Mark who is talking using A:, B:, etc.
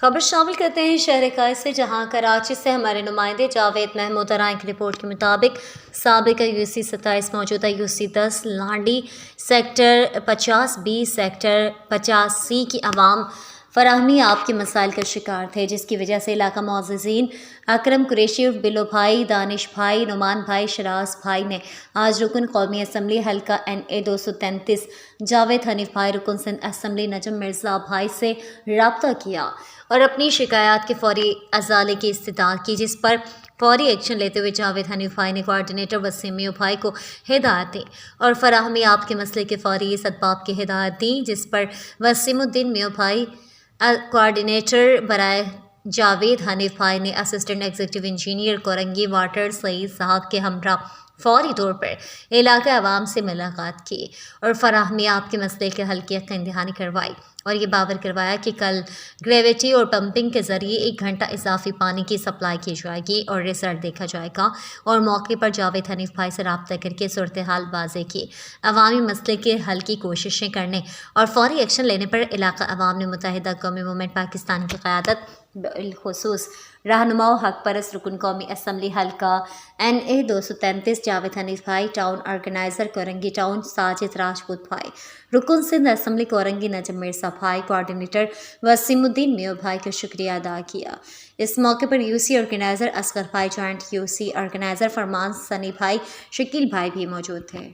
A: خبر شامل کرتے ہیں شہر قائد سے، جہاں کراچی سے ہمارے نمائندے جاوید محمود ارائیں کی رپورٹ کے مطابق سابق UC 27 موجودہ UC 10 Landhi sector 50B sector 50C کی عوام فراہمی آپ کے مسائل کا شکار تھے، جس کی وجہ سے علاقہ معززین اکرم قریشی عرف بلو بھائی، دانش بھائی، نعمان بھائی، شراز بھائی نے آج رکن قومی اسمبلی حلقہ NA 233 جاوید حنیف بھائی، رکن سندھ اسمبلی نجم مرزا بھائی سے رابطہ کیا اور اپنی شکایات کے فوری ازالے کی استدعا کی، جس پر فوری ایکشن لیتے ہوئے جاوید حنیف بھائی نے کوارڈینیٹر وسیم میو بھائی کو ہدایت دی اور فراہمی آپ کے مسئلے کے فوری سدباب کی ہدایت دی، جس پر وسیم الدین میو بھائی کوارڈینیٹر برائے جاوید حنیف بھائی نے assistant executive engineer Korangi water Saeed صاحب کے ہمراہ فوری طور پر علاقہ عوام سے ملاقات کی اور فراہمی آپ کے مسئلے کے حل کی یقین دہانی کروائی اور یہ باور کروایا کہ کل گریویٹی اور پمپنگ کے ذریعے 1 گھنٹہ اضافی پانی کی سپلائی کی جائے گی اور ریزلٹ دیکھا جائے گا، اور موقع پر جاوید حنیف بھائی سے رابطہ کر کے صورتحال واضح کی، عوامی مسئلے کے حل کی کوششیں کرنے اور فوری ایکشن لینے پر علاقہ عوام نے متحدہ قومی موومنٹ پاکستان کی قیادت بالخصوص رہنما و حق پرست رکن قومی اسمبلی حلقہ NA 233 جاوید حنیف بھائی، town organiser Korangi town Sajid Rajput بھائی، رکن سندھ اسمبلی کورنگی نجم مرزا بھائی، کوارڈینیٹر وسیم الدین میو بھائی کا شکریہ ادا کیا۔ اس موقع پر UC آرگنائزر اصغر بھائی، جوائنٹ UC آرگنائزر فرمان سنی بھائی، شکیل بھائی بھی موجود تھے۔